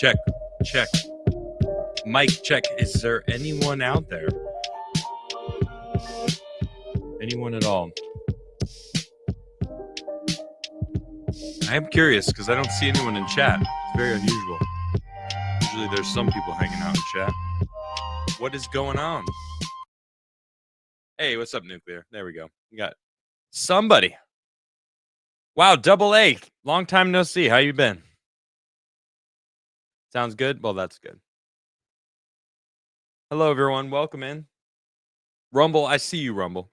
check. Mic check. Is there anyone out there? Anyone at all? I am curious because I don't see anyone in chat. It's very unusual. Usually there's some people hanging out in chat. What is going on? Hey, what's up, Nuclear? There we go. We got somebody. Wow, double A. Long time no see. How you been? Sounds good? Well, that's good. Hello, everyone. Welcome in. Rumble, I see you, Rumble.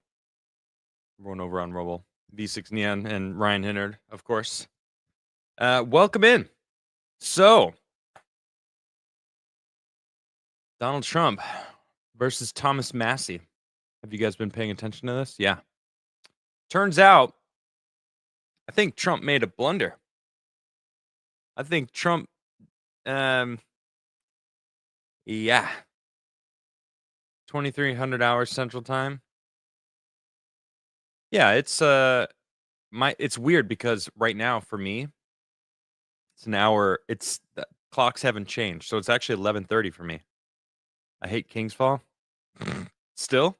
Everyone over on Rumble. V6 Neon and Ryan Hinnard, of course. Welcome in. So, Donald Trump versus Thomas Massie. Have you guys been paying attention to this? Yeah. Turns out, I think Trump made a blunder. I think Trump, yeah. 2300 hours Central Time. Yeah, it's it's weird because right now for me, it's an hour. It's the clocks haven't changed, so it's actually 11:30 for me. I hate King's Fall. Still,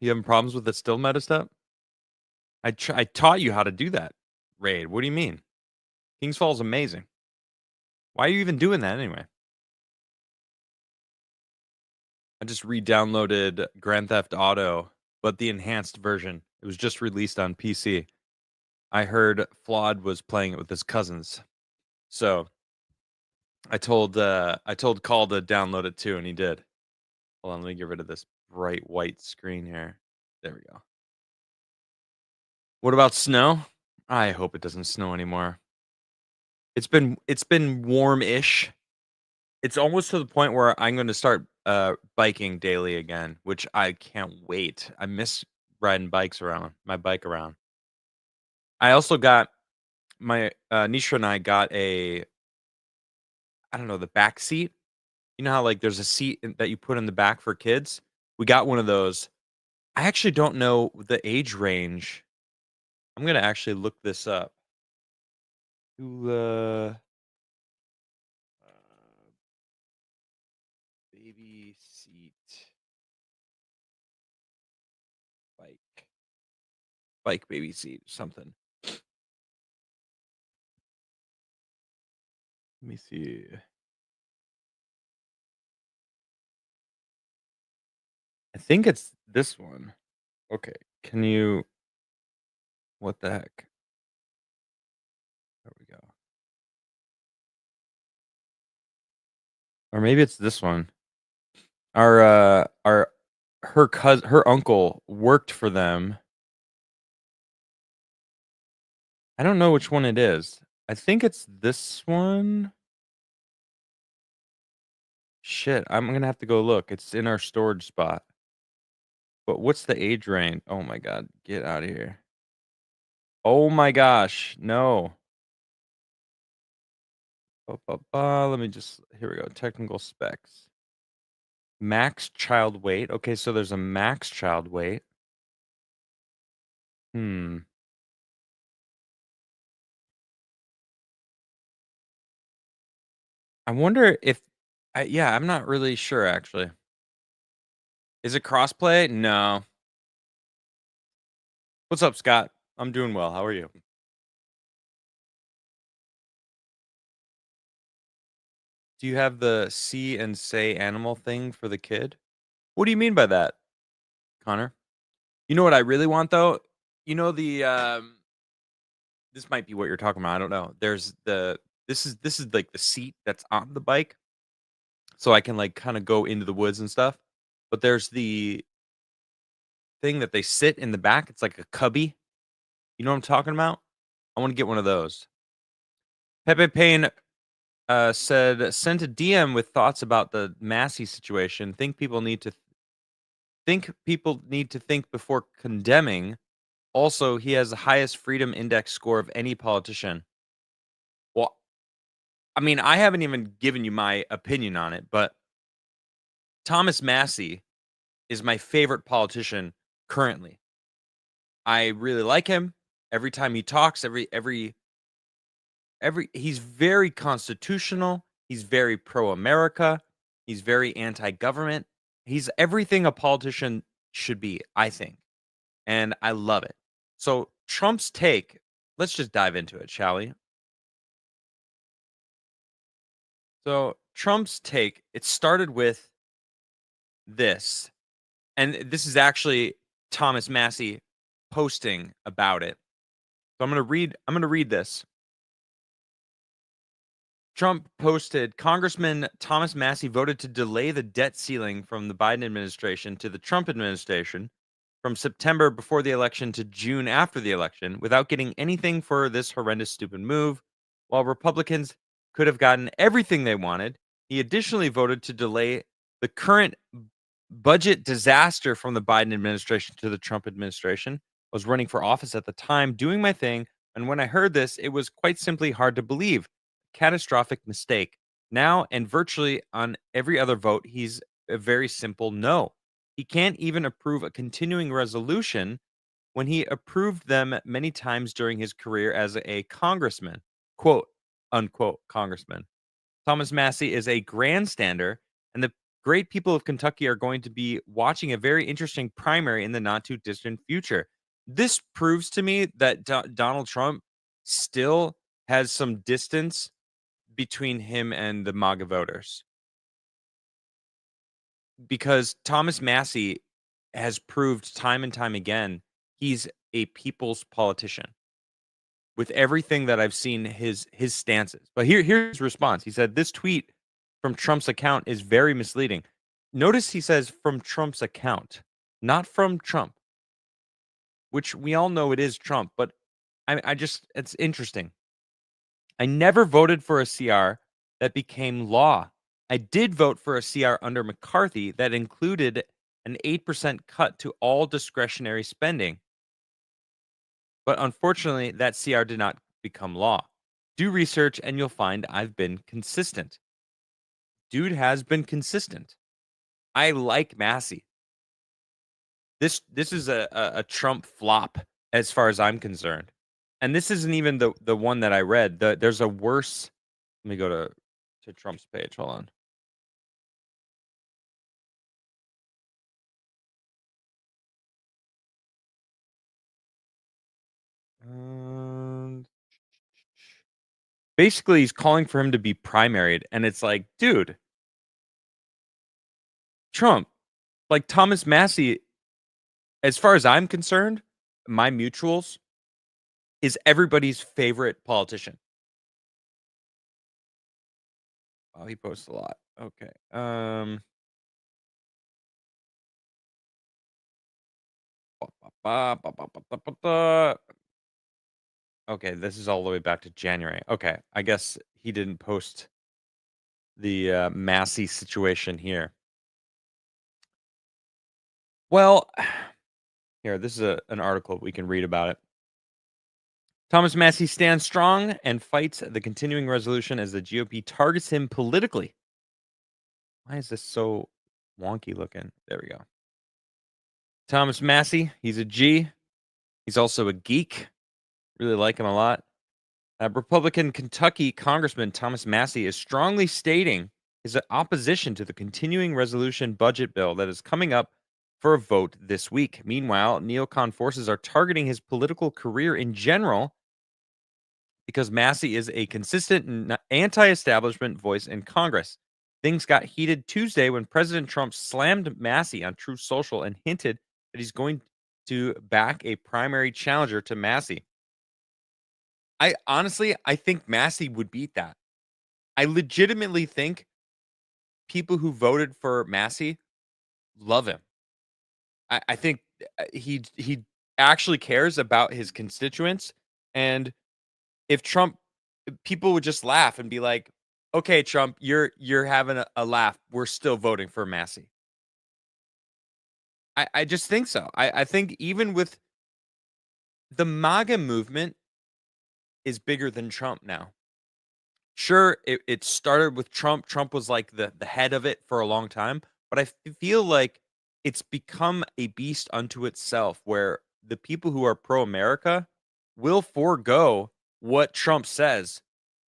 you having problems with the still meta stuff? I taught you how to do that, Raid. What do you mean? King's Fall is amazing. Why are you even doing that anyway? I just re-downloaded Grand Theft Auto, but the enhanced version. It was just released on PC. I heard Flawed was playing it with his cousins, so I told Call to download it too, and he did. Hold on, let me get rid of this bright white screen here. There we go. What about snow? I hope it doesn't snow anymore. It's been warm-ish. It's almost to the point where I'm going to start biking daily again, which I can't wait. I miss riding my bike around. I also got my Nisha and I got the back seat. You know how like there's a seat that you put in the back for kids? We got one of those. I actually don't know the age range. I'm going to actually look this up. Baby seat bike baby seat something. Let me see. I think it's this one. Okay, can you? What the heck? There we go. Or maybe it's this one. Her uncle worked for them. I don't know which one it is. I think it's this one. Shit, I'm gonna have to go look. It's in our storage spot. But what's the age range? Oh my god, get out of here. Oh my gosh, no. Let me just, here we go. Technical specs. Max child weight. Okay, so there's a max child weight. I wonder if, yeah, I'm not really sure actually. Is it crossplay? No. What's up, Scott? I'm doing well. How are you? Do you have the see and say animal thing for the kid? What do you mean by that, Connor? You know what I really want though? You know the this might be what you're talking about. I don't know. There's this is like the seat that's on the bike. So I can like kind of go into the woods and stuff. But there's the thing that they sit in the back. It's like a cubby. You know what I'm talking about? I want to get one of those. Pepe Payne said, sent a DM with thoughts about the Massie situation. Think people need to think before condemning. Also, he has the highest freedom index score of any politician. Well, I mean, I haven't even given you my opinion on it, but Thomas Massie is my favorite politician currently. I really like him. Every time he talks, every He's very constitutional, he's very pro-America, he's very anti-government. He's everything a politician should be, I think, and I love it. So, Trump's take, let's just dive into it, shall we? So, Trump's take, it started with this, and this is actually Thomas Massie posting about it. So I'm gonna read this. Trump posted, Congressman Thomas Massie voted to delay the debt ceiling from the Biden administration to the Trump administration from September before the election to June after the election without getting anything for this horrendous, stupid move. While Republicans could have gotten everything they wanted, he additionally voted to delay the current budget disaster from the Biden administration to the Trump administration. I was running for office at the time, doing my thing, and when I heard this, it was quite simply hard to believe. Catastrophic mistake. Now, and virtually on every other vote, he's a very simple no. He can't even approve a continuing resolution when he approved them many times during his career as a congressman, quote unquote congressman. Thomas Massie is a grandstander, and the great people of Kentucky are going to be watching a very interesting primary in the not too distant future. This proves to me that Donald Trump still has some distance between him and the MAGA voters because Thomas Massie has proved time and time again he's a people's politician with everything that I've seen his stances. But here's his response. He said this tweet from Trump's account is very misleading. Notice he says from Trump's account, not from Trump, which we all know it is Trump, but I just it's interesting. I never voted for a CR that became law. I did vote for a CR under McCarthy that included an 8% cut to all discretionary spending. But unfortunately, that CR did not become law. Do research and you'll find I've been consistent. Dude has been consistent. I like Massie. This is a Trump flop as far as I'm concerned. And this isn't even the one that I read. There's a worse. Let me go to Trump's page. Hold on. Um, Basically, he's calling for him to be primaried, and it's like, dude, Trump, like Thomas Massie, as far as I'm concerned, my mutuals is everybody's favorite politician. Oh, he posts a lot. Okay. Ba, ba, ba, ba, ba, ba, ba. Okay, this is all the way back to January. Okay, I guess he didn't post the Massie situation here. Well, here, this is an article we can read about it. Thomas Massie stands strong and fights the continuing resolution as the GOP targets him politically. Why is this so wonky looking? There we go. Thomas Massie, he's a G. He's also a geek. Really like him a lot. Republican Kentucky Congressman Thomas Massie is strongly stating his opposition to the continuing resolution budget bill that is coming up for a vote this week. Meanwhile, neocon forces are targeting his political career in general because Massie is a consistent anti-establishment voice in Congress. Things got heated Tuesday when President Trump slammed Massie on Truth Social and hinted that he's going to back a primary challenger to Massie. I honestly, I think Massie would beat that. I legitimately think people who voted for Massie love him. I think he actually cares about his constituents, and if Trump, people would just laugh and be like, "Okay, Trump, you're having a laugh. We're still voting for Massie." I just think so. I think even with the MAGA movement is bigger than Trump now. Sure, it started with Trump. Trump was like the head of it for a long time, but feel like it's become a beast unto itself where the people who are pro America will forego what Trump says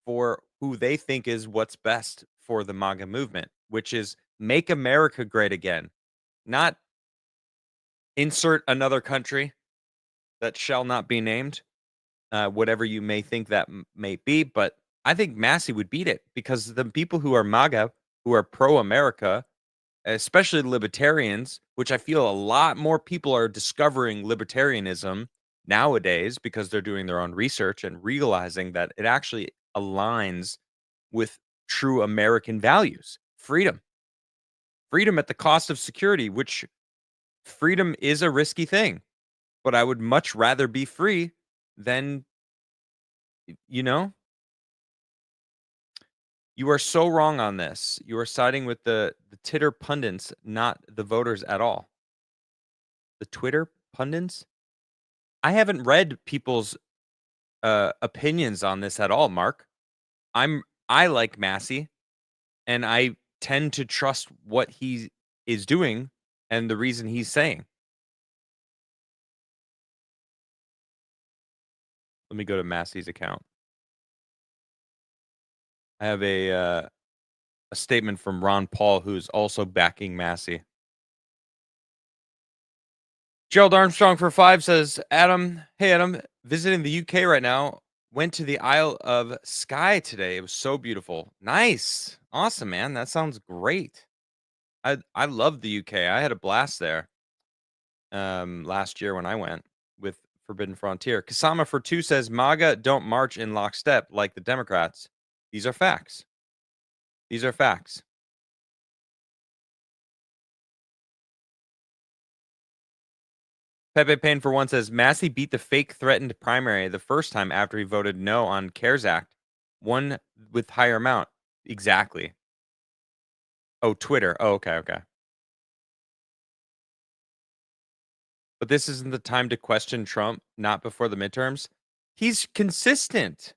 for who they think is what's best for the MAGA movement, which is make America great again, not insert another country that shall not be named, whatever you may think that may be. But I think Massey would beat it because the people who are MAGA, who are pro America, especially libertarians, which I feel a lot more people are discovering libertarianism nowadays because they're doing their own research and realizing that it actually aligns with true American values. Freedom at the cost of security, which freedom is a risky thing, but I would much rather be free than, you know, you are so wrong on this. You are siding with the Titter pundits, not the voters at all. The Twitter pundits? I haven't read people's opinions on this at all, Mark. I like Massie, and I tend to trust what he is doing and the reason he's saying. Let me go to Massie's account. I have a statement from Ron Paul, who's also backing Massie. Gerald Armstrong for 5 says, Adam, hey Adam, visiting the UK right now. Went to the Isle of Skye today. It was so beautiful. Nice. Awesome, man. That sounds great. I love the UK. I had a blast there last year when I went with Forbidden Frontier. Kasama for 2 says MAGA don't march in lockstep like the Democrats. These are facts. These are facts. Pepe Payne for 1 says Massey beat the fake threatened primary the first time after he voted no on CARES Act. One with higher amount. Exactly. Oh, Twitter. Oh, okay, okay. But this isn't the time to question Trump, not before the midterms. He's consistent.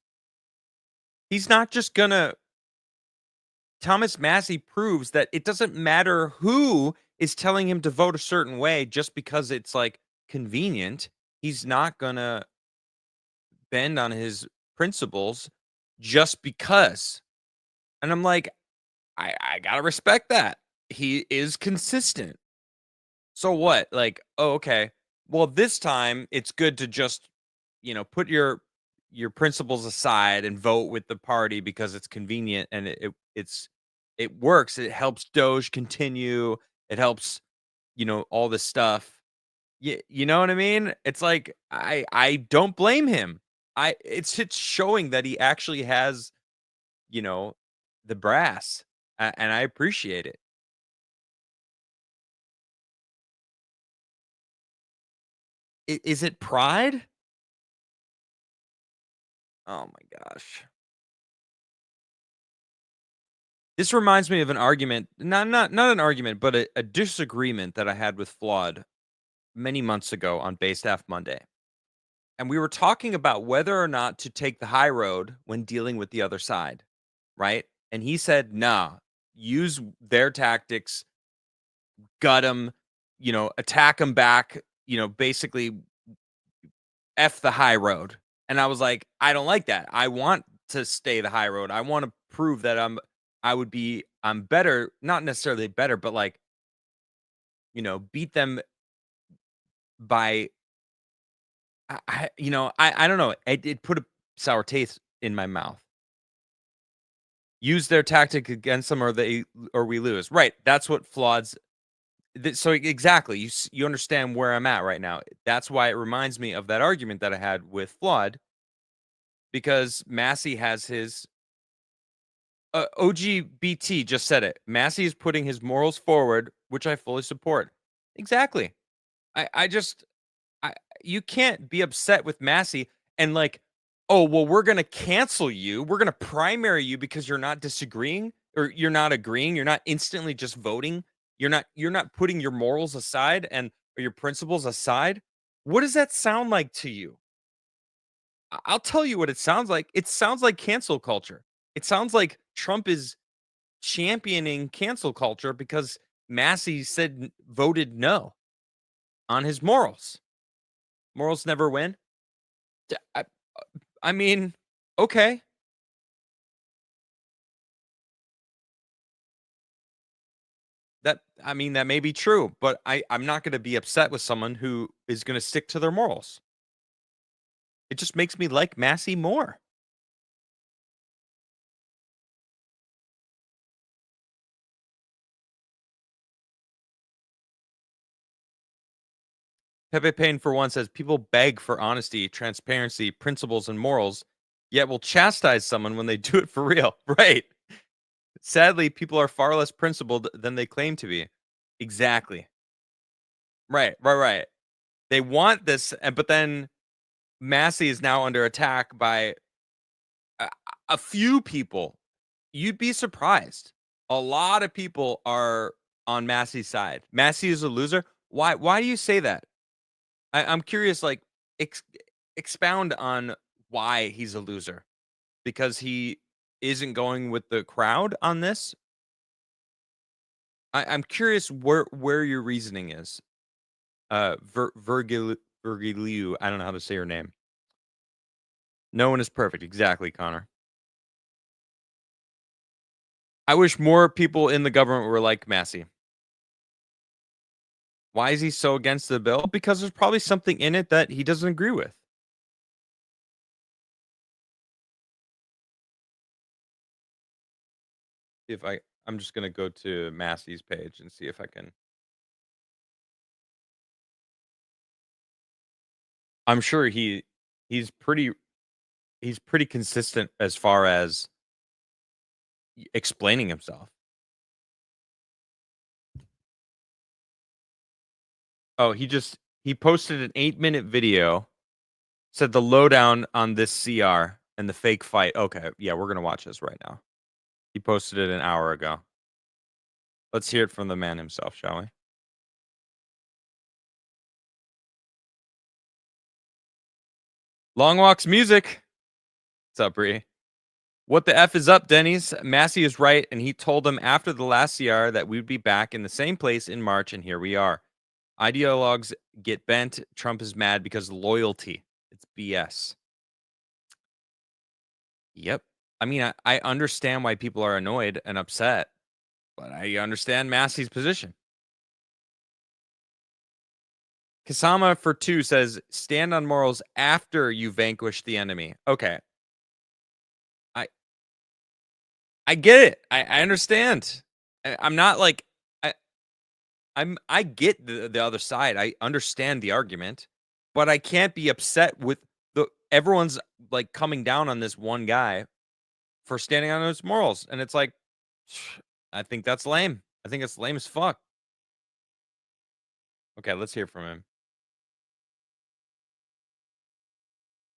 He's not just gonna Thomas Massey proves that it doesn't matter who is telling him to vote a certain way just because it's like convenient. He's not gonna bend on his principles just because. And I'm like, I gotta respect that. He is consistent. So what? Like, oh, okay. Well, this time it's good to just, put your principles aside and vote with the party because it's convenient and it works. It helps Doge continue. It helps, all this stuff. You know what I mean? It's like I don't blame him. It's showing that he actually has, you know, the brass, and I appreciate it. Is it pride? Oh my gosh. This reminds me of an argument, not an argument, but a disagreement that I had with Flawed many months ago on Bay Staff Monday. And we were talking about whether or not to take the high road when dealing with the other side, right? And he said, "Nah, use their tactics, gut them, attack them back, basically F the high road." And I was like, "I don't like that. I want to stay the high road. I want to prove that I'm better, not necessarily better, but like, beat them by I don't know. It put a sour taste in my mouth. Use their tactic against them or we lose. Right. That's what Flawed's so exactly. You understand where I'm at right now. That's why it reminds me of that argument that I had with Flawed because Massey has his OGBT just said it. Massey is putting his morals forward, which I fully support. Exactly. I just I you can't be upset with Massey and like, "Oh, well, we're gonna cancel you. We're gonna primary you because you're not disagreeing or you're not agreeing. You're not instantly just voting. You're not putting your morals aside and or your principles aside." What does that sound like to you? I'll tell you what it sounds like. It sounds like cancel culture. It sounds like Trump is championing cancel culture because Massey voted no on his morals. Morals never win. D- I, I mean, okay. I mean, that may be true, but I'm not gonna be upset with someone who is gonna stick to their morals. It just makes me like Massie more. Pepe Payne, for one, says people beg for honesty, transparency, principles, and morals, yet will chastise someone when they do it for real. Right. Sadly, people are far less principled than they claim to be. Exactly. Right. They want this, but then Massie is now under attack by a, a few people. You'd be surprised. A lot of people are on Massie's side. Massie is a loser. Why? Why do you say that? I'm curious. Like, ex- expound on why he's a loser. Because he isn't going with the crowd on this. I'm curious where your reasoning is. Virgiliu. I don't know how to say her name. No one is perfect. Exactly, Connor. I wish more people in the government were like Massie. Why is he so against the bill? Because there's probably something in it that he doesn't agree with. If I'm just gonna go to Massie's page and see if I can. I'm sure he's pretty he's pretty consistent as far as explaining himself. Oh, he posted an 8-minute video, said the lowdown on this CR and the fake fight. Okay, yeah, we're gonna watch this right now. He posted it an hour ago. Let's hear it from the man himself, shall we? Long Walks Music. What's up, Bree? What the F is up, Denny's? Massie is right, and he told them after the last CR that we'd be back in the same place in March, and here we are. Ideologues get bent. Trump is mad because loyalty. It's BS. Yep. I mean, I understand why people are annoyed and upset, but I understand Massie's position. Kasama for 2 says, stand on morals after you vanquish the enemy. Okay. I I get it. I understand. I'm not like I get the other side. I understand the argument, but I can't be upset with the everyone's like coming down on this one guy for standing on his morals. And it's like, I think that's lame. I think it's lame as fuck. Okay, let's hear from him.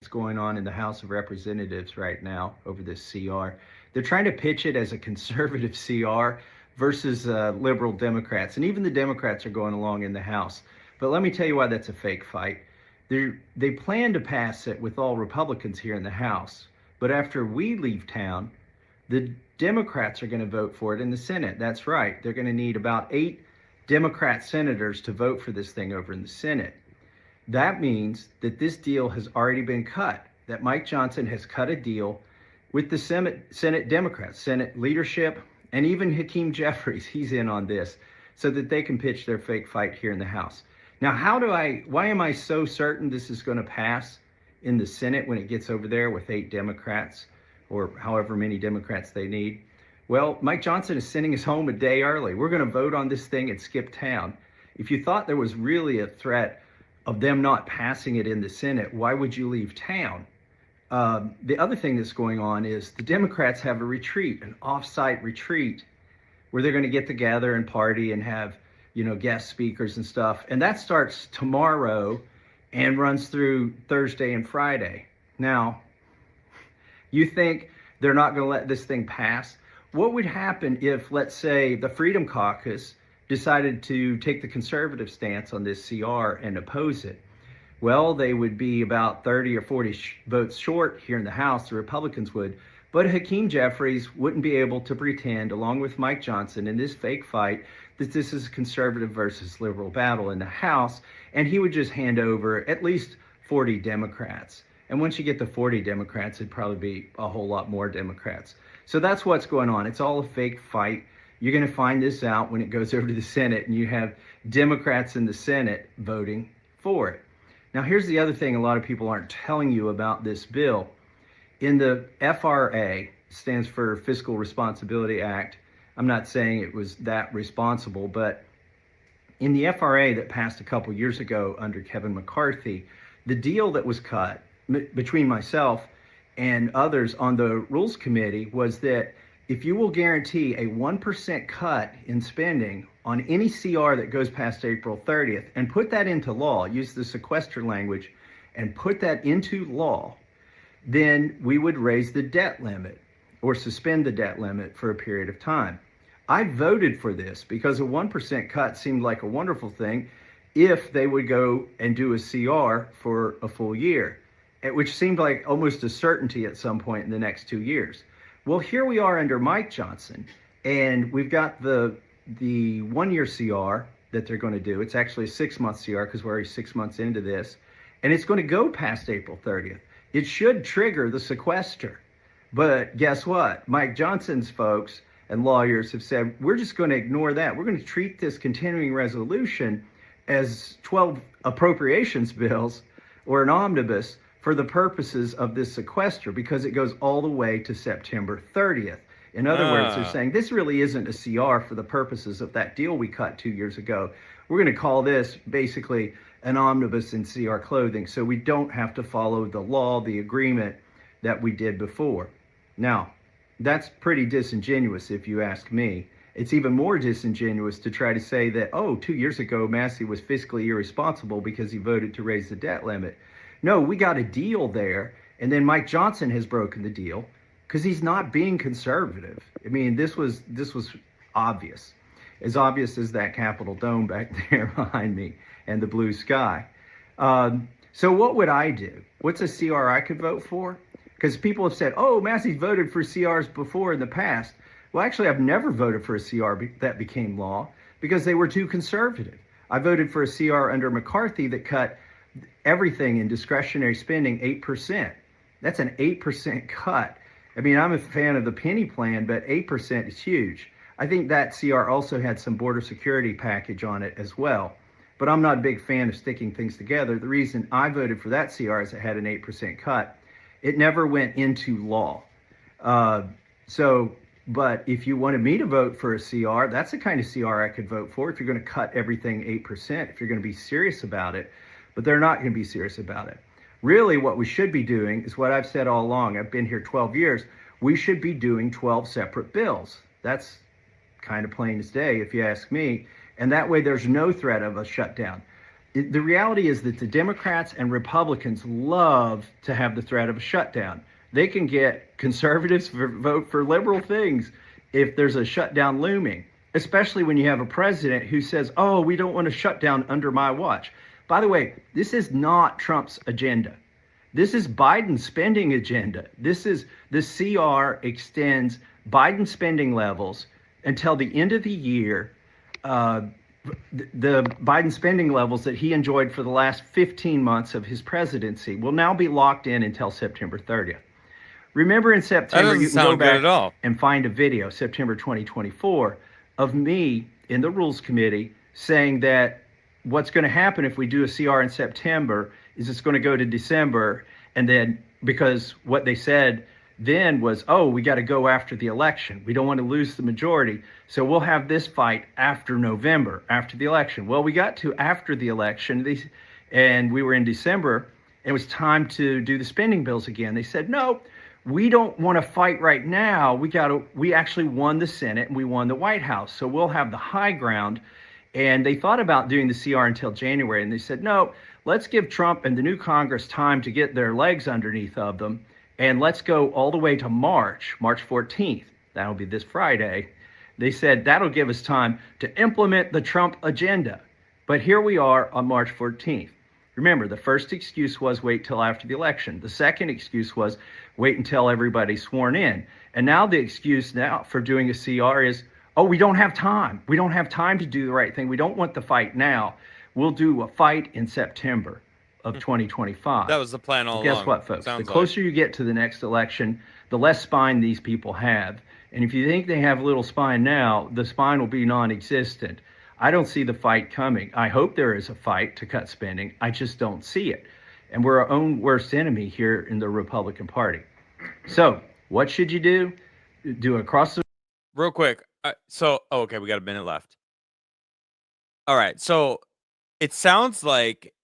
What's going on in the House of Representatives right now over this CR. They're trying to pitch it as a conservative CR versus liberal Democrats. And even the Democrats are going along in the House. But let me tell you why that's a fake fight. They plan to pass it with all Republicans here in the House. But after we leave town, the Democrats are going to vote for it in the Senate. That's right. They're going to need about 8 Democrat senators to vote for this thing over in the Senate. That means that this deal has already been cut, that Mike Johnson has cut a deal with the Senate Democrats, Senate leadership, and even Hakeem Jeffries, he's in on this, so that they can pitch their fake fight here in the House. Now, why am I so certain this is going to pass in the Senate when it gets over there with 8 Democrats, or however many Democrats they need? Well, Mike Johnson is sending us home a day early. We're going to vote on this thing and skip town. If you thought there was really a threat of them not passing it in the Senate, why would you leave town? The other thing that's going on is the Democrats have a retreat, an off-site retreat, where they're going to get together and party and have, guest speakers and stuff. And that starts tomorrow and runs through Thursday and Friday. Now, you think they're not going to let this thing pass? What would happen if, let's say, the Freedom Caucus decided to take the conservative stance on this CR and oppose it? Well, they would be about 30 or 40 votes short here in the House, the Republicans would. But Hakeem Jeffries wouldn't be able to pretend, along with Mike Johnson, in this fake fight, that this is a conservative versus liberal battle in the House, and he would just hand over at least 40 Democrats. And once you get to 40 Democrats, it'd probably be a whole lot more Democrats. So that's what's going on. It's all a fake fight. You're going to find this out when it goes over to the Senate and you have Democrats in the Senate voting for it. Now, here's the other thing a lot of people aren't telling you about this bill. In the FRA, stands for Fiscal Responsibility Act. I'm not saying it was that responsible, but in the FRA that passed a couple years ago under Kevin McCarthy, the deal that was cut between myself and others on the Rules Committee was that if you will guarantee a 1% cut in spending on any CR that goes past April 30th and put that into law, use the sequester language and put that into law, then we would raise the debt limit or suspend the debt limit for a period of time. I voted for this because a 1% cut seemed like a wonderful thing if they would go and do a CR for a full year, which seemed like almost a certainty at some point in the next 2 years. Well, here we are under Mike Johnson, and we've got the 1 year CR that they're going to do. It's actually a 6-month CR because we're already 6 months into this, and it's going to go past April 30th. It should trigger the sequester. But guess what? Mike Johnson's folks and lawyers have said, we're just going to ignore that. We're going to treat this continuing resolution as 12 appropriations bills or an omnibus for the purposes of this sequester because it goes all the way to September 30th. In other words, they're saying this really isn't a CR for the purposes of that deal we cut 2 years ago. We're going to call this basically an omnibus in CR clothing so we don't have to follow the law, the agreement that we did before. Now, that's pretty disingenuous if you ask me. It's even more disingenuous to try to say that, 2 years ago, Massie was fiscally irresponsible because he voted to raise the debt limit. No, we got a deal there, and then Mike Johnson has broken the deal because he's not being conservative. I mean, this was obvious, as obvious as that Capitol Dome back there behind me and the blue sky. So what would I do? What's a CR I could vote for? Because people have said, Massie's voted for CRs before in the past. Well, actually, I've never voted for a CR that became law because they were too conservative. I voted for a CR under McCarthy that cut everything in discretionary spending 8%. That's an 8% cut. I mean, I'm a fan of the penny plan, but 8% is huge. I think that CR also had some border security package on it as well. But I'm not a big fan of sticking things together. The reason I voted for that CR is it had an 8% cut. It never went into law. But if you wanted me to vote for a CR, that's the kind of CR I could vote for if you're going to cut everything 8%, if you're going to be serious about it. But they're not going to be serious about it. Really, what we should be doing is what I've said all along. I've been here 12 years. We should be doing 12 separate bills. That's kind of plain as day, if you ask me. And that way, there's no threat of a shutdown. The reality is that the Democrats and Republicans love to have the threat of a shutdown. They can get conservatives to vote for liberal things if there's a shutdown looming, especially when you have a president who says, we don't want to shut down under my watch. By the way, this is not Trump's agenda. This is Biden's spending agenda. The CR extends Biden spending levels until the end of the year. The Biden spending levels that he enjoyed for the last 15 months of his presidency will now be locked in until September 30th. Remember in September, you can go back and find a video, September 2024, of me in the Rules Committee saying that what's going to happen if we do a CR in September is it's going to go to December. And then because what they said then was, we got to go after the election. We don't want to lose the majority. So we'll have this fight after November, after the election. Well, we got to after the election and we were in December. And it was time to do the spending bills again. They said, no, we don't want to fight right now. We actually won the Senate and we won the White House. So we'll have the high ground. And they thought about doing the CR until January. And they said, no, let's give Trump and the new Congress time to get their legs underneath of them. And let's go all the way to March 14th. That'll be this Friday. They said that'll give us time to implement the Trump agenda. But here we are on March 14th. Remember, the first excuse was wait till after the election. The second excuse was wait until everybody's sworn in. And now the excuse now for doing a CR is, we don't have time. We don't have time to do the right thing. We don't want the fight now. We'll do a fight in September of 2025. That was the plan all along. Guess what, folks? The closer you get to the next election, the less spine these people have. And if you think they have little spine now, the spine will be non existent. I don't see the fight coming. I hope there is a fight to cut spending. I just don't see it. And we're our own worst enemy here in the Republican Party. So, what should you do? Do across the Real quick. Okay, we got a minute left. All right. So it sounds like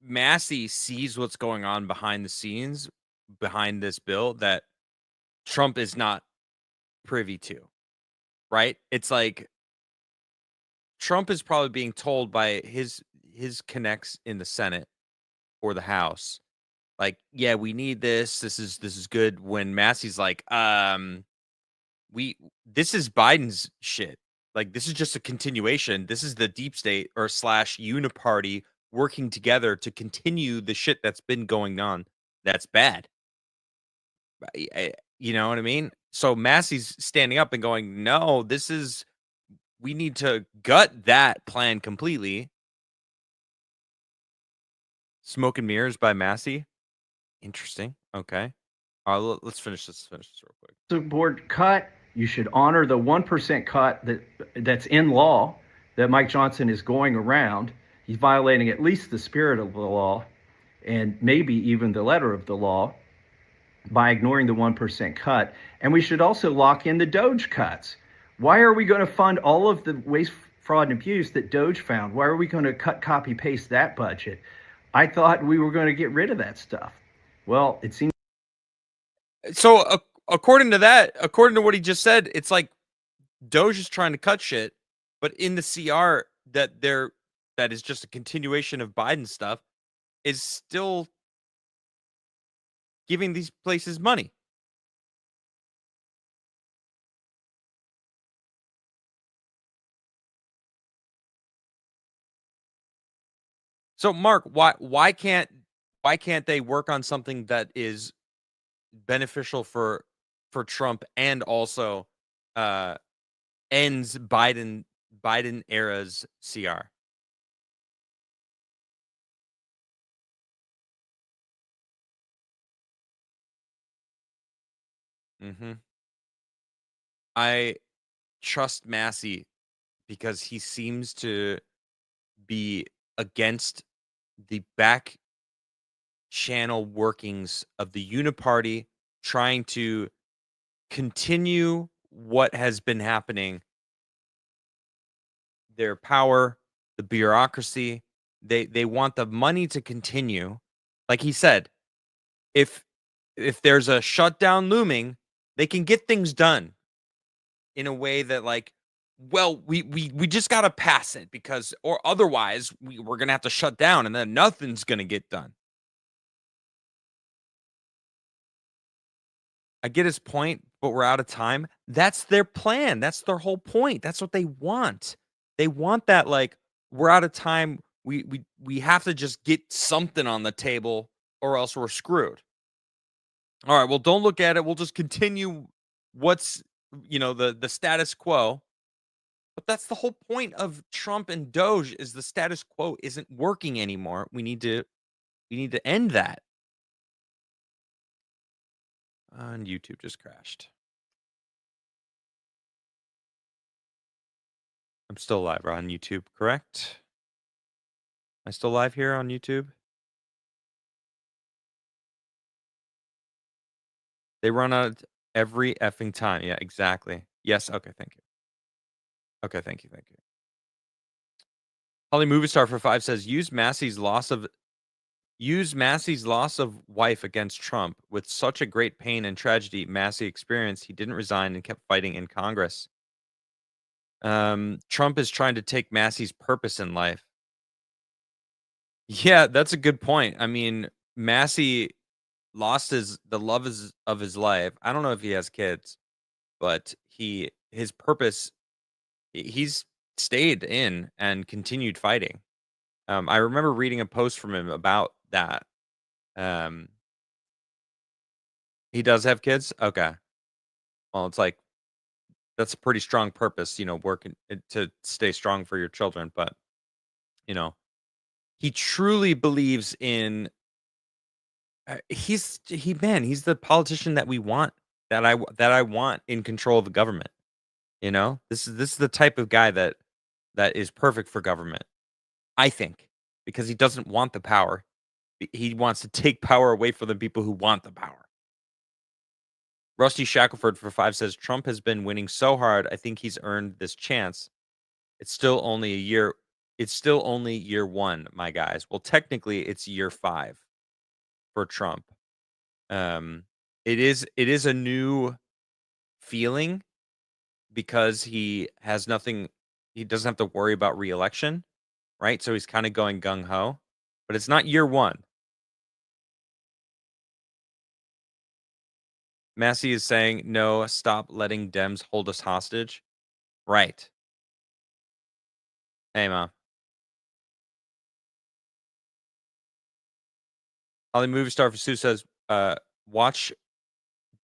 Massie sees what's going on behind the scenes behind this bill that Trump is not privy to, right? It's like Trump is probably being told by his connects in the Senate or the House, like, yeah, we need this. This is good. When Massey's like, we this is Biden's shit. Like, this is just a continuation. This is the deep state or slash uniparty working together to continue the shit that's been going on. That's bad. You know what I mean? So Massey's standing up and going, no, we need to gut that plan completely. Smoke and Mirrors by Massey. Interesting. Okay. Let's finish this. Finish this real quick. board cut. You should honor the 1% cut that's in law that Mike Johnson is going around. He's violating at least the spirit of the law and maybe even the letter of the law by ignoring the 1% cut. And we should also lock in the Doge cuts. Why are we going to fund all of the waste, fraud, and abuse that Doge found? Why are we going to cut, copy, paste that budget? I thought we were going to get rid of that stuff. Well, it seems. So according to what he just said, it's like Doge is trying to cut shit, but in the CR that is just a continuation of Biden stuff is still giving these places money. So Mark, why can't they work on something that is beneficial for Trump and also ends Biden era's CR? I trust Massie because he seems to be against the back channel workings of the uniparty, trying to continue what has been happening. Their power, the bureaucracy, they want the money to continue. Like he said, if there's a shutdown looming, they can get things done in a way that, like, well, we just got to pass it because or otherwise we're going to have to shut down and then nothing's going to get done. I get his point, but we're out of time. That's their plan. That's their whole point. That's what they want. They want that, like, we're out of time. We have to just get something on the table or else we're screwed. All right, well, don't look at it. We'll just continue what's, the status quo. But that's the whole point of Trump and Doge is the status quo isn't working anymore. We need to end that. And YouTube just crashed. I'm still live on YouTube, correct? Am I still live here on YouTube? They run out every effing time. Yeah, exactly. Yes. Okay. Thank you. Okay. Thank you. Thank you. Holly Movie Star for 5 says use Massey's loss of wife against Trump. With such a great pain and tragedy Massey experienced, he didn't resign and kept fighting in Congress. Trump is trying to take Massey's purpose in life. Yeah, that's a good point. I mean, Massey lost the love of his life. I don't know if he has kids, but his purpose, he's stayed in and continued fighting. I remember reading a post from him about that. He does have kids? Okay. Well, it's like that's a pretty strong purpose, working to stay strong for your children, but you know, he truly believes in he's the politician that we want that I want in control of the government, you know? This is the type of guy that is perfect for government, I think, because he doesn't want the power. He wants to take power away from the people who want the power. Rusty Shackelford for 5 says Trump has been winning so hard, I think he's earned this chance. It's still only a year it's still only year 1, my guys. Well, technically it's year 5 for Trump. Um it is a new feeling because he doesn't have to worry about reelection, right? So he's kind of going gung ho, but it's not year 1. Massie is saying, "No, stop letting Dems hold us hostage." Right. Hey, mom. Holly Movie Star for Sue says, watch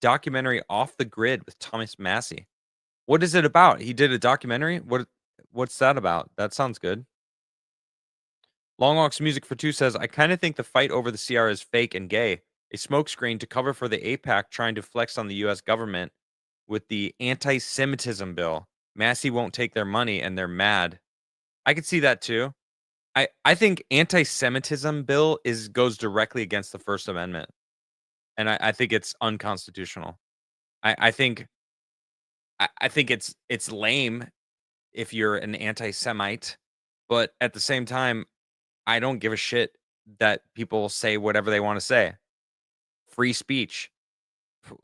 documentary Off the Grid with Thomas Massie. What is it about? He did a documentary? What's that about? That sounds good. Long Walks Music for Two says, I kind of think the fight over the CR is fake and gay. A smokescreen to cover for the APAC trying to flex on the US government with the anti-Semitism bill. Massie won't take their money and they're mad. I could see that too. I think anti-Semitism bill goes directly against the First Amendment. And I think it's unconstitutional. I think I think it's lame if you're an anti-Semite, but at the same time, I don't give a shit that people say whatever they want to say. Free speech.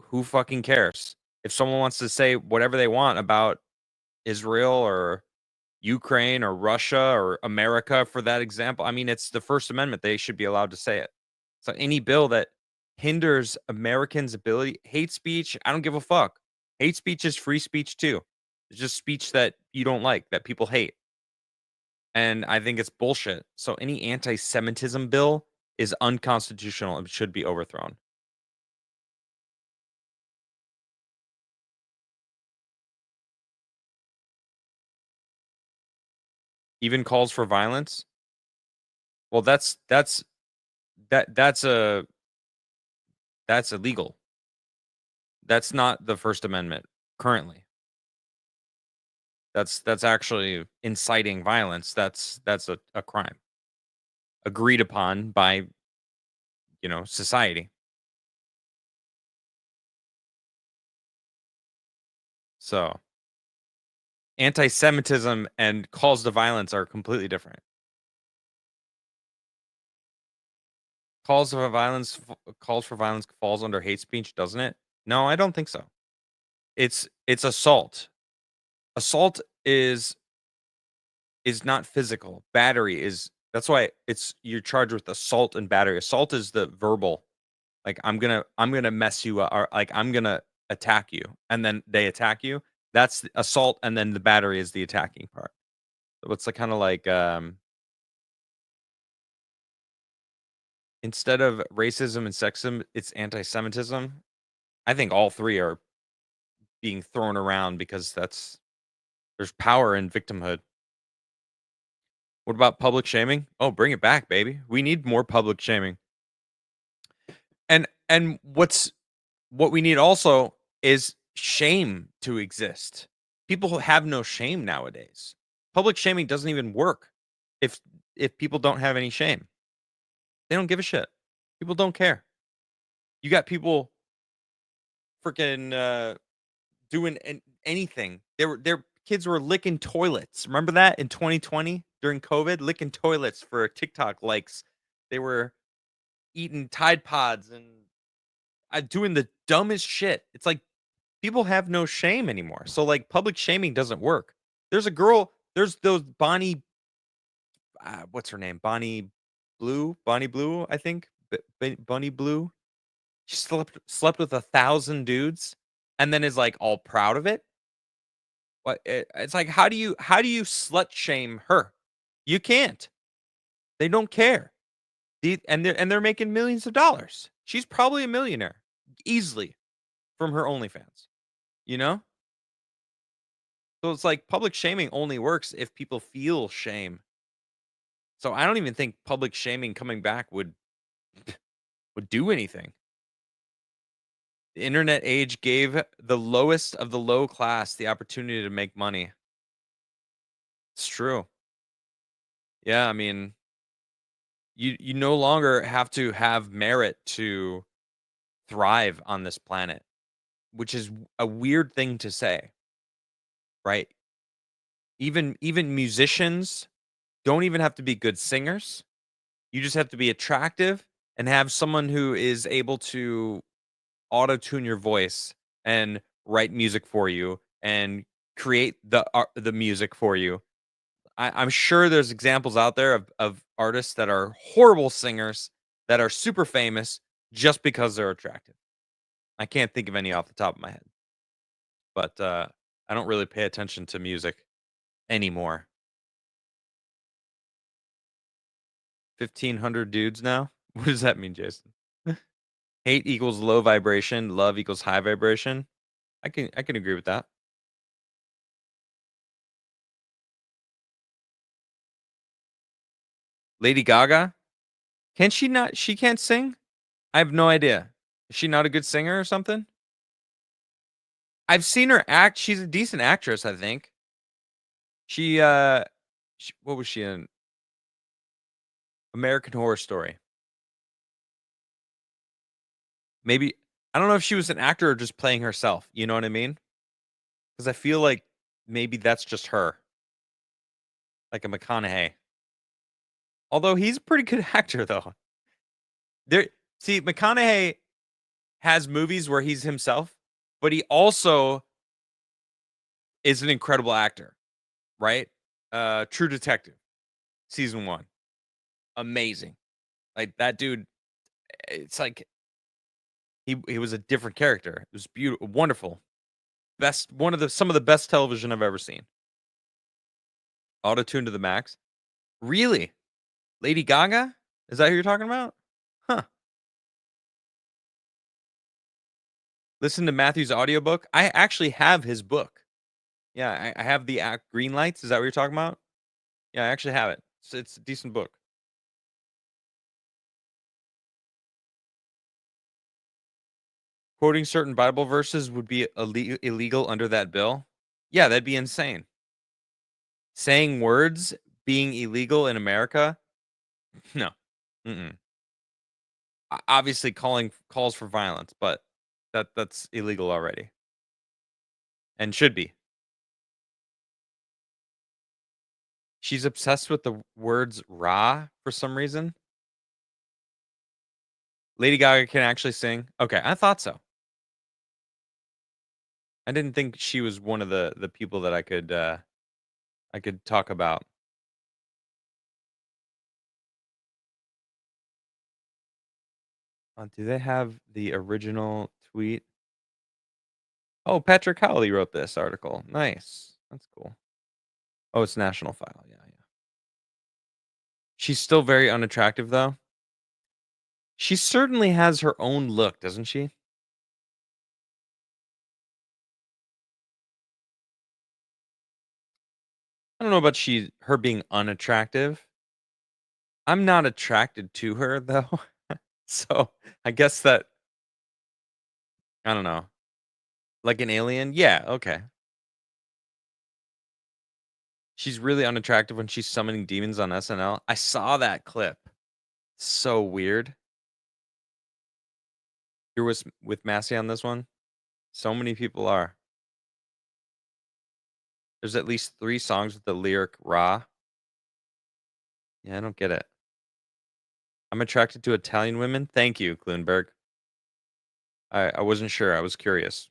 Who fucking cares? If someone wants to say whatever they want about Israel or Ukraine or Russia or America, for that example, I mean, it's the First Amendment. They should be allowed to say it. So any bill that hinders Americans' ability, hate speech, I don't give a fuck. Hate speech is free speech too. It's just speech that you don't like, that people hate. And I think it's bullshit. So any anti-Semitism bill is unconstitutional and should be overthrown. Even calls for violence. Well, that's a that's illegal. That's not the First Amendment currently. That's actually inciting violence. That's a crime agreed upon by, society. So, anti-Semitism and calls to violence are completely different. Calls for violence falls under hate speech, doesn't it? No, I don't think so. It's assault. Assault is not physical. Battery is that's why you're charged with assault and battery. Assault is the verbal, like I'm gonna mess you up, or like I'm gonna attack you, and then they attack you. That's the assault, and then the battery is the attacking part. So it's like kind of like instead of racism and sexism, it's anti-Semitism. I think all three are being thrown around because there's power in victimhood. What about public shaming? Oh, bring it back, baby. We need more public shaming. And what we need also is shame to exist. People who have no shame nowadays. Public shaming doesn't even work if people don't have any shame. They don't give a shit. People don't care. You got people freaking doing anything. Their kids were licking toilets. Remember that in 2020 during COVID, licking toilets for TikTok likes. They were eating Tide Pods and doing the dumbest shit. It's like people have no shame anymore. So like public shaming doesn't work. There's a girl. There's those Bonnie. What's her name? Bonnie Blue. I think. Bunny Blue. She slept with 1,000 dudes, and then is like all proud of it. It's like how do you slut shame her? You can't. They don't care. And they're making millions of dollars. She's probably a millionaire easily from her OnlyFans. You know? So it's like public shaming only works if people feel shame. So I don't even think public shaming coming back would do anything. The internet age gave the lowest of the low class the opportunity to make money. It's true. Yeah, I mean, you no longer have to have merit to thrive on this planet, which is a weird thing to say, right? Even musicians don't even have to be good singers. You just have to be attractive and have someone who is able to auto tune your voice and write music for you and create the music for you. I'm sure there's examples out there of artists that are horrible singers that are super famous just because they're attractive. I can't think of any off the top of my head, but I don't really pay attention to music anymore. 1,500 dudes now. What does that mean, Jason? Hate equals low vibration. Love equals high vibration. I can agree with that. Lady Gaga, can she not? She can't sing. I have no idea. Is she not a good singer or something? I've seen her act. She's a decent actress, I think. She what was she in? American Horror Story. Maybe I don't know if she was an actor or just playing herself. You know what I mean? Because I feel like maybe that's just her, like a McConaughey. Although he's a pretty good actor, though. There, see, McConaughey has movies where he's himself, but he also is an incredible actor, right? True Detective, season 1. Amazing. Like that dude, it's like he was a different character. It was beautiful, wonderful. Best one of the some of the best television I've ever seen. Auto tune to the max. Really? Lady Gaga? Is that who you're talking about? Huh. Listen to Matthew's audiobook. I actually have his book. Yeah, I have the act Green Lights. Is that what you're talking about? Yeah, I actually have it. It's a decent book. Quoting certain Bible verses would be illegal under that bill. Yeah, that'd be insane. Saying words being illegal in America? No. Mm-mm. Obviously, calling calls for violence, but that's illegal already and should be. She's obsessed with the words "ra" for some reason. Lady Gaga can actually sing. Okay, I thought so. I didn't think she was one of the people that I could talk about. Do they have the original tweet? Oh, Patrick Howley wrote this article. Nice. That's cool. Oh, it's National File. Yeah, yeah. She's still very unattractive though. She certainly has her own look, doesn't she? I don't know about her being unattractive. I'm not attracted to her though. So, I guess that I don't know. Like an alien? Yeah, okay. She's really unattractive when she's summoning demons on SNL. I saw that clip. So weird. You're with Massie on this one? So many people are. There's at least 3 songs with the lyric "Ra." Yeah, I don't get it. I'm attracted to Italian women. Thank you, Kluenberg. I wasn't sure. I was curious.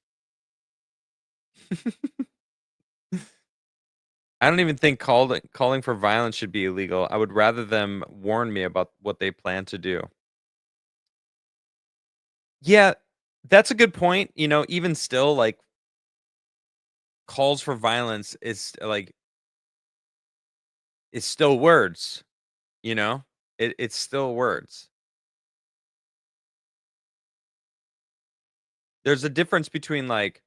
I don't even think calling for violence should be illegal. I would rather them warn me about what they plan to do. Yeah, that's a good point. You know, even still, like calls for violence is like it's still words. You know, it's still words. There's a difference between like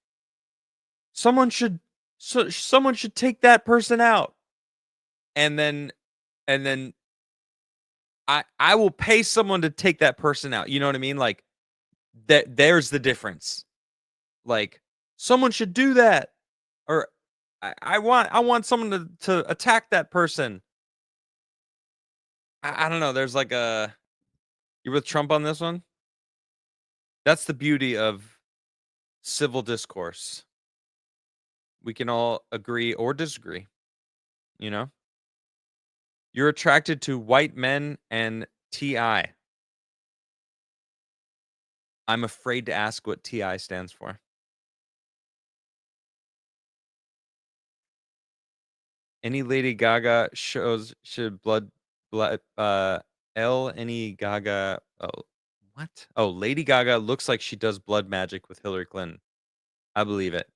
someone should someone should take that person out, and then I will pay someone to take that person out. You know what I mean? Like there's the difference. like, "Someone should do that," or I want someone to attack that person. I don't know, there's like a you with Trump on this one? That's the beauty of civil discourse. We can all agree or disagree, you know? You're attracted to white men and TI. I'm afraid to ask what TI stands for. Any Lady Gaga shows should blood L any Gaga oh what? Oh, Lady Gaga looks like she does blood magic with Hillary Clinton. I believe it.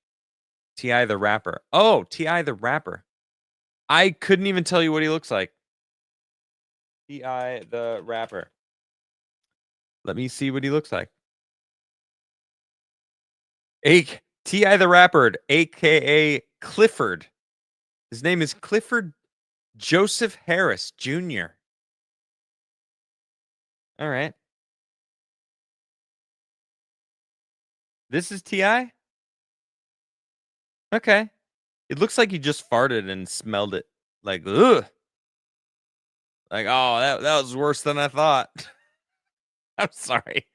TI the rapper. Oh, TI the rapper. I couldn't even tell you what he looks like. TI the rapper. Let me see what he looks like. A TI the rapper, aka Clifford. His name is Clifford Joseph Harris Jr. All right. This is TI? Okay. It looks like you just farted and smelled it. Like, ugh. Like, oh, that was worse than I thought. I'm sorry.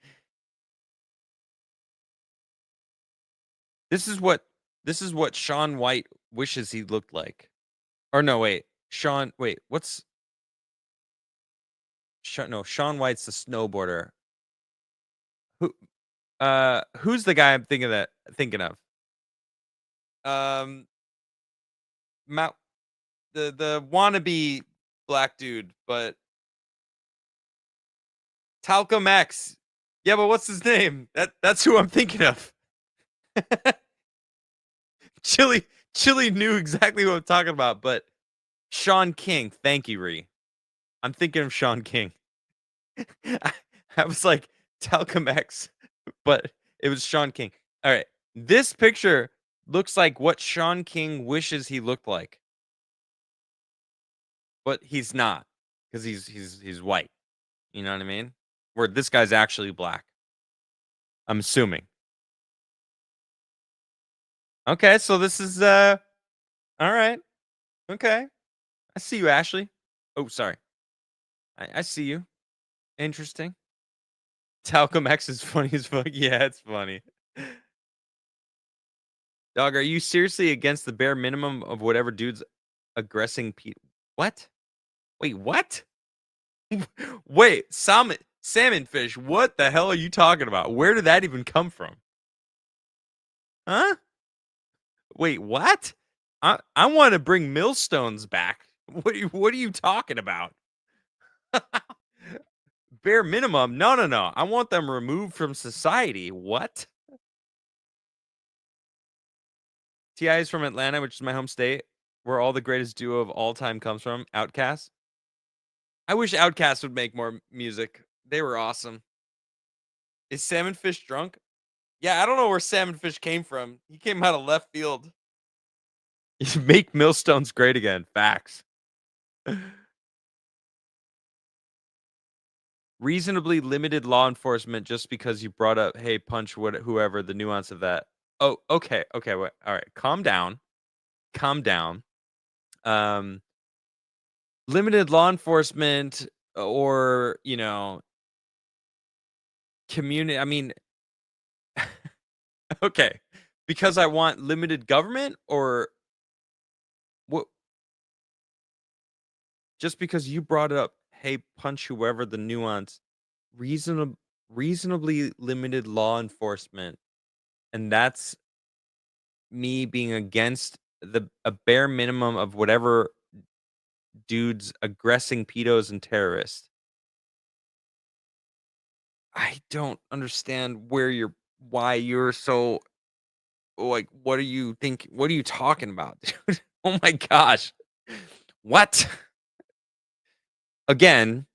This is what this is what Shaun White wishes he looked like. Or no, wait. What's no, Shaun White's the snowboarder. Who who's the guy I'm thinking of? Um Mount the wannabe black dude, but Talcum X. Yeah, but what's his name? That's who I'm thinking of. Chili knew exactly what I'm talking about, but Sean King. Thank you, Ree. I'm thinking of Sean King. I, I was like Talcum X, but it was Sean King. All right. This picture looks like what Sean King wishes he looked like, but he's not because he's white. You know what I mean? Where this guy's actually black. I'm assuming. Okay, so this is all right. Okay. I see you, Ashley. Oh, sorry. I see you. Interesting. Talcum X is funny as fuck. Yeah, it's funny. Dog, are you seriously against the bare minimum of whatever dude's aggressing people? What? Wait, what? Wait, salmon fish. What the hell are you talking about? Where did that even come from? Huh? Wait, what? I want to bring millstones back. What are you talking about? Bare minimum? No, no, no. I want them removed from society. What? Ti is from Atlanta, which is my home state, where all the greatest duo of all time comes from. Outkast. I wish Outkast would make more music. They were awesome. Is Salmon Fish drunk? Yeah, I don't know where Salmon Fish came from. He came out of left field. Make millstones great again. Facts. Reasonably limited law enforcement just because you brought up, hey, punch whoever, the nuance of that. Oh, okay. Okay. Wait, all right. Calm down. Calm down. Um, limited law enforcement or, community. I mean, okay. Because I want limited government or what? Just because you brought it up, hey, punch whoever, the nuance, reasonable, reasonably limited law enforcement. And that's me being against a bare minimum of whatever dudes aggressing pedos and terrorists. I don't understand why you're so like what are you talking about, dude? Oh my gosh. What? Again,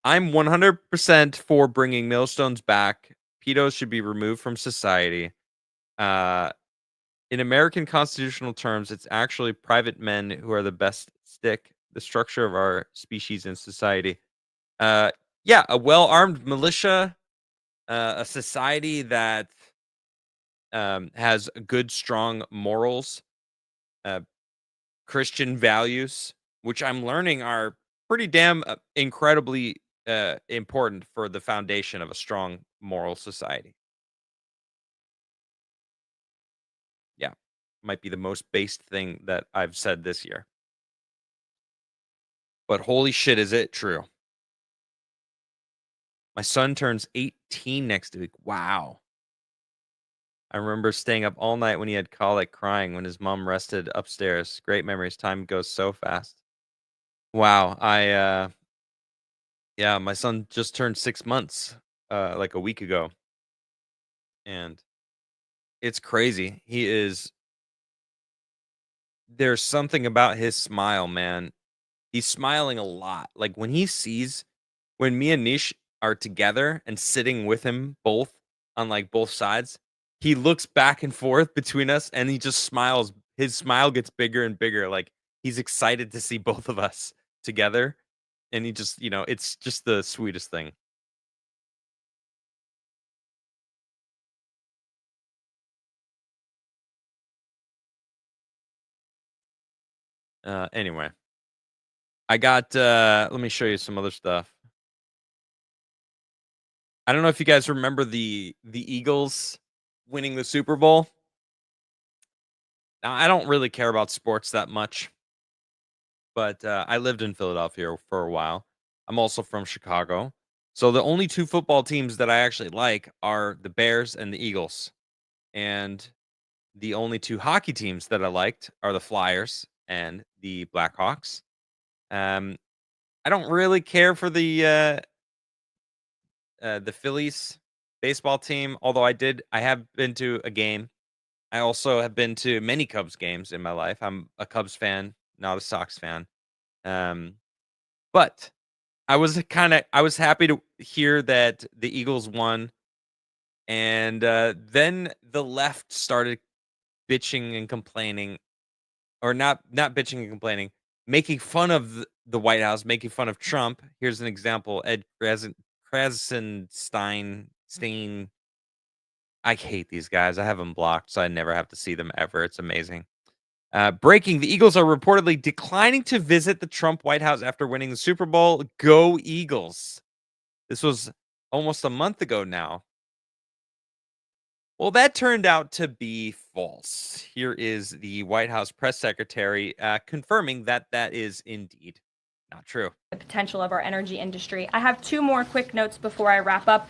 I'm 100% for bringing millstones back. Pedos should be removed from society. Uh in American constitutional terms, it's actually private men who are the best stick the structure of our species and society. Uh, yeah, a well-armed militia, a society that has good, strong morals, uh, Christian values, which I'm learning are pretty damn incredibly important for the foundation of a strong moral society. Yeah, might be the most based thing that I've said this year. But holy shit, is it true? My son turns 18 next week. Wow. I remember staying up all night when he had colic, crying when his mom rested upstairs. Great memories. Time goes so fast. Wow. Yeah, my son just turned 6 months, like a week ago, and it's crazy. There's something about his smile, man. He's smiling a lot. Like when me and Nish are together and sitting with him both on like both sides, he looks back and forth between us and he just smiles. His smile gets bigger and bigger. Like he's excited to see both of us together. And he just, it's just the sweetest thing. Anyway, I got, let me show you some other stuff. I don't know if you guys remember the Eagles winning the Super Bowl. Now, I don't really care about sports that much, but I lived in Philadelphia for a while. I'm also from Chicago. So the only two football teams that I actually like are the Bears and the Eagles. And the only two hockey teams that I liked are the Flyers and the Blackhawks. Um, I don't really care for the Phillies baseball team, although I have been to a game. I also have been to many Cubs games in my life. I'm a Cubs fan, not a Sox fan. Um, but I was happy to hear that the Eagles won, and then the left started bitching and complaining, or not bitching and complaining, making fun of the White House, making fun of Trump. Here's an example: Krasenstein. I hate these guys. I have them blocked, so I never have to see them ever. It's amazing. Breaking: the Eagles are reportedly declining to visit the Trump White House after winning the Super Bowl. Go Eagles! This was almost a month ago now. Well, that turned out to be false. Here is the White House press secretary confirming that that is indeed not true. The potential of our energy industry. I have two more quick notes before I wrap up.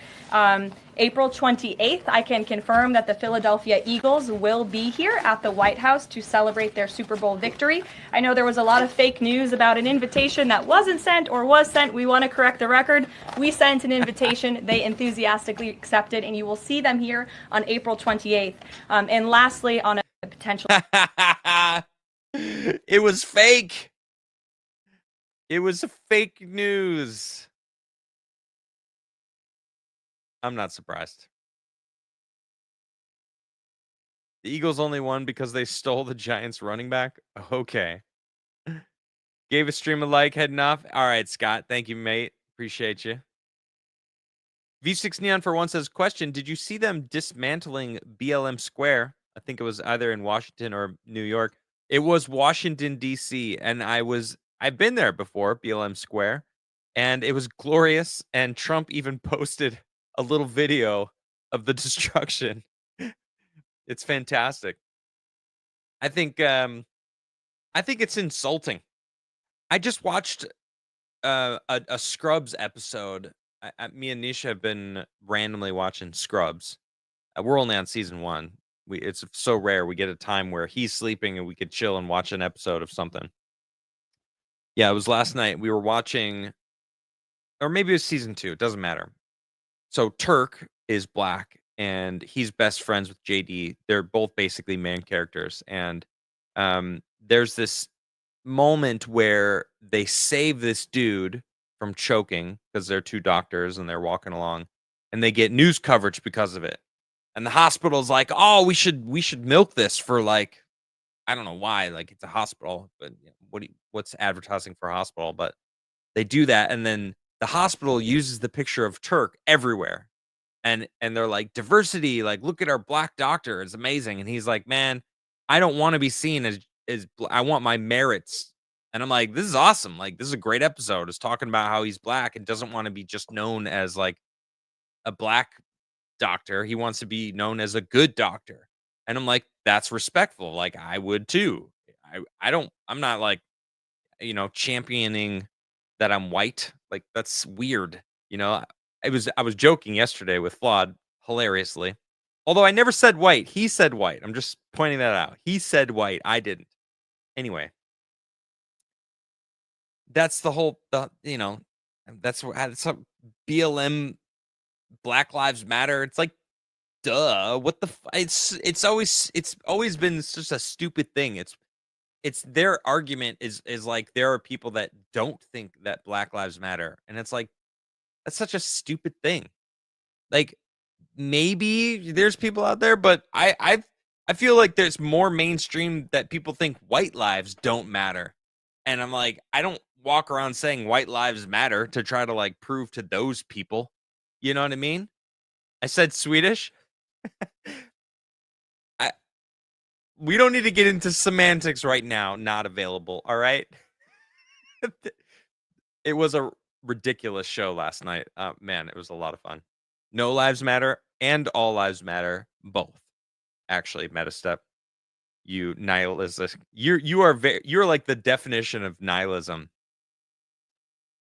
April 28th, I can confirm that the Philadelphia Eagles will be here at the White House to celebrate their Super Bowl victory. I know there was a lot of fake news about an invitation that wasn't sent or was sent. We want to correct the record. We sent an invitation. They enthusiastically accepted, and you will see them here on April 28th. And lastly, on a potential... It was fake. It was fake news. I'm not surprised. The Eagles only won because they stole the Giants running back? Okay. Gave a stream a like, heading off. All right, Scott. Thank you, mate. Appreciate you. V6 Neon for one says, question, did you see them dismantling BLM Square? I think it was either in Washington or New York. It was Washington, D.C., and I've been there before, BLM Square, and it was glorious, and Trump even posted a little video of the destruction. It's fantastic. I think it's insulting. I just watched a Scrubs episode. Me and Nisha have been randomly watching Scrubs. We're only on season 1. It's so rare we get a time where he's sleeping and we could chill and watch an episode of something. Yeah, it was last night. We were watching, or maybe it was season 2. It doesn't matter. So Turk is black and he's best friends with JD. They're both basically main characters, and there's this moment where they save this dude from choking because they're two doctors and they're walking along, and they get news coverage because of it. And the hospital's like, "Oh, we should milk this for like, I don't know why, like it's a hospital, but what's advertising for a hospital?" But they do that, and then the hospital uses the picture of Turk everywhere. and they're like, diversity, like, look at our black doctor, it's amazing. And he's like, man, I don't want to be seen as I want my merits. And I'm like, this is awesome. Like, this is a great episode. It's talking about how he's black and doesn't want to be just known as like a black doctor. He wants to be known as a good doctor. And I'm like, that's respectful. Like, I would too. I'm not like, championing that I'm white. Like, that's weird. I was joking yesterday with Flawed, hilariously. Although I never said white. He said white. I'm just pointing that out. He said white. I didn't. Anyway, that's the whole that's what BLM Black Lives Matter. It's like, duh. What the it's always been just a stupid thing. It's their argument is like there are people that don't think that Black Lives Matter. And it's like, that's such a stupid thing. Like, maybe there's people out there, but I feel like there's more mainstream that people think white lives don't matter. And I'm like, I don't walk around saying white lives matter to try to like prove to those people. You know what I mean? I said Swedish. I We don't need to get into semantics right now. Not available. All right. It was a ridiculous show last night. Man, it was a lot of fun. No lives matter and all lives matter. Both. Actually, Metastep. You nihilist. You're like the definition of nihilism.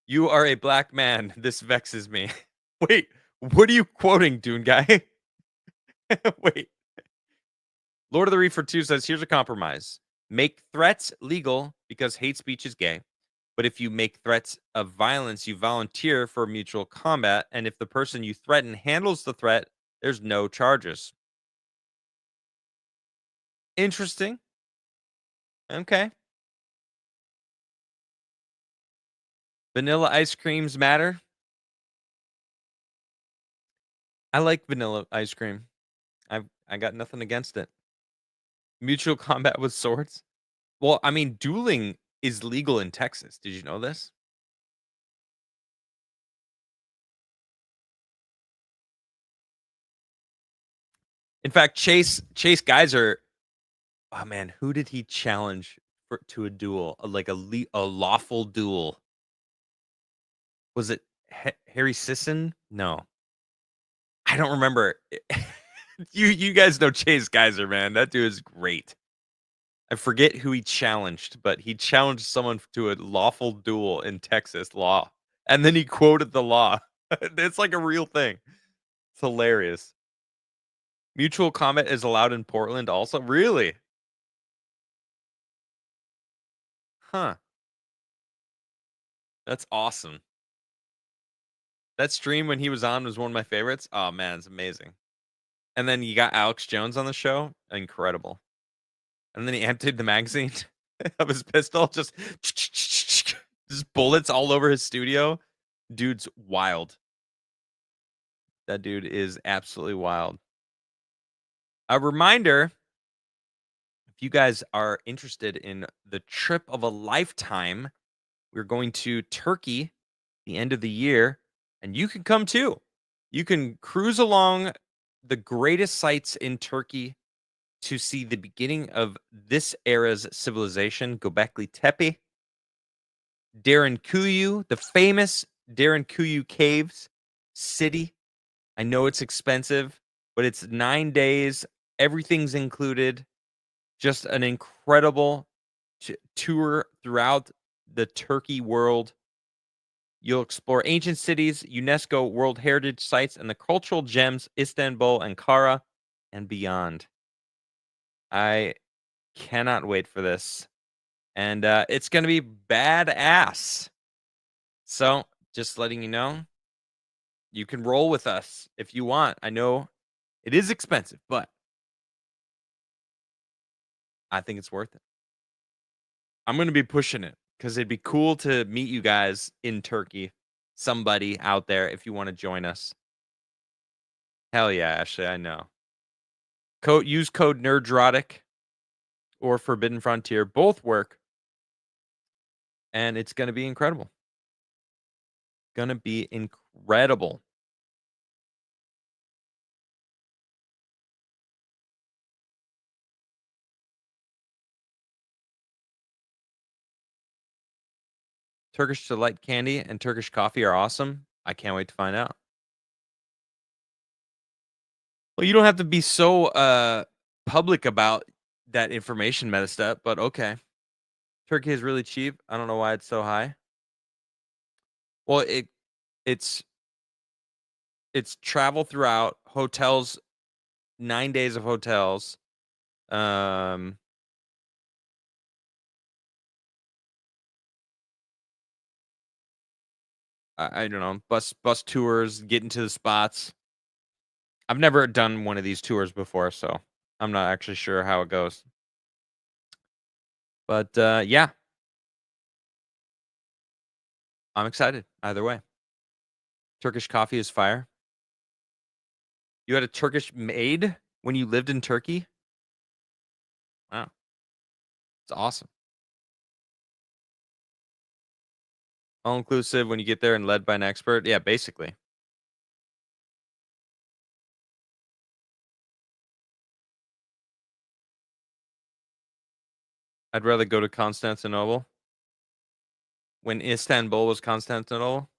You are a black man. This vexes me. Wait, what are you quoting, Dune Guy? Wait. Lord of the Reefer 2 says, here's a compromise. Make threats legal because hate speech is gay. But if you make threats of violence, you volunteer for mutual combat. And if the person you threaten handles the threat, there's no charges. Interesting. Okay. Vanilla ice creams matter. I like vanilla ice cream. I got nothing against it. Mutual combat with swords. Well, I mean, dueling is legal in Texas. Did you know this? In fact, Chase Geyser. Oh man, who did he challenge to a duel? A lawful duel? Was it Harry Sisson? No, I don't remember. You guys know Chase Geyser, man. That dude is great. I forget who he challenged, but he challenged someone to a lawful duel in Texas law. And then he quoted the law. It's like a real thing. It's hilarious. Mutual combat is allowed in Portland also? Really? Huh. That's awesome. That stream when he was on was one of my favorites. Oh man, it's amazing. And then you got Alex Jones on the show. Incredible. And then he emptied the magazine of his pistol. Just bullets all over his studio. Dude's wild. That dude is absolutely wild. A reminder, if you guys are interested in the trip of a lifetime, we're going to Turkey the end of the year, and you can come too. You can cruise along the greatest sites in Turkey to see the beginning of this era's civilization, Göbekli Tepe, Derinkuyu, the famous Derinkuyu Caves city. I know it's expensive, but it's 9 days. Everything's included. Just an incredible tour throughout the Turkey world. You'll explore ancient cities, UNESCO World Heritage Sites, and the cultural gems Istanbul, Ankara, and beyond. I cannot wait for this. And it's going to be badass. So, just letting you know, you can roll with us if you want. I know it is expensive, but I think it's worth it. I'm going to be pushing it because it'd be cool to meet you guys in Turkey. Somebody out there, if you want to join us. Hell yeah, Ashley, I know. Use code Nerdrotic or Forbidden Frontier. Both work. And it's going to be incredible. Going to be incredible. Turkish delight candy and Turkish coffee are awesome. I can't wait to find out. Well, you don't have to be so public about that information messed up, but okay. Turkey is really cheap. I don't know why it's so high. Well, it's travel throughout hotels, 9 days of hotels. Um I don't know, bus tours, getting to the spots. I've never done one of these tours before, so I'm not actually sure how it goes. But yeah, I'm excited either way. Turkish coffee is fire. You had a Turkish maid when you lived in Turkey? Wow. It's awesome. All inclusive when you get there and led by an expert. Yeah, basically. I'd rather go to Constantinople when Istanbul was Constantinople.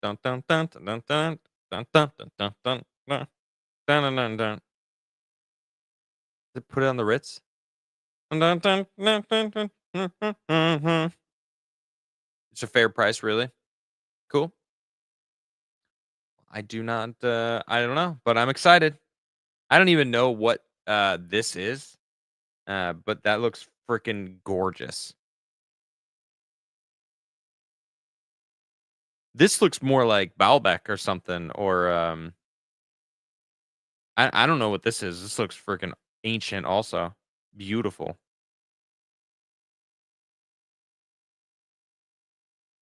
Dun dun dun dun dun dun dun dun dun dun dun dun dun dun dun. They put it on the Ritz. Dun, dun, dun, dun, dun, dun, dun, dun, dun, dun. It's a fair price, really. Cool. I do not. I don't know, but I'm excited. I don't even know what this is, but that looks freaking gorgeous. This looks more like Baalbek or something, or I don't know what this is. This looks freaking ancient, also beautiful.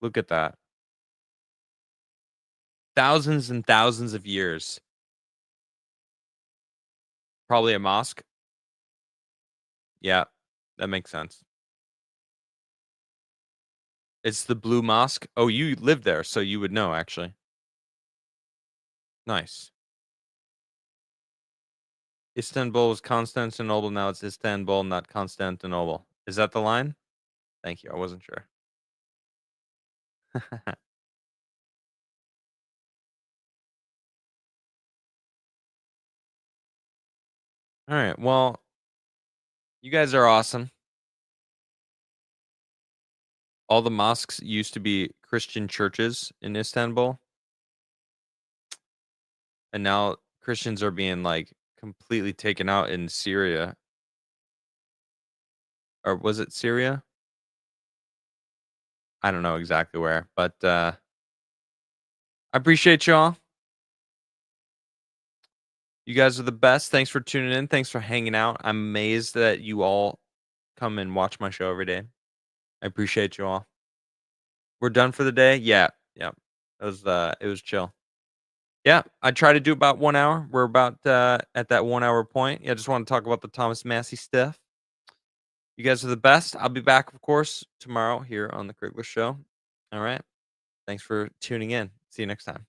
Look at that. Thousands and thousands of years. Probably a mosque. Yeah, that makes sense. It's the Blue Mosque. Oh, you live there, so you would know, actually. Nice. Istanbul was Constantinople. Now it's Istanbul, not Constantinople. Is that the line? Thank you. I wasn't sure. All right. Well, you guys are awesome. All the mosques used to be Christian churches in Istanbul, and now Christians are being like completely taken out in Syria. Or was it Syria? I don't know exactly where, but I appreciate y'all. You guys are the best. Thanks for tuning in. Thanks for hanging out. I'm amazed that you all come and watch my show every day. I appreciate you all. We're done for the day. Yeah, yeah. It was chill. Yeah, I try to do about 1 hour. We're about at that 1 hour point. Yeah, I just want to talk about the Thomas Massie stuff. You guys are the best. I'll be back, of course, tomorrow here on the Crigler Show. All right. Thanks for tuning in. See you next time.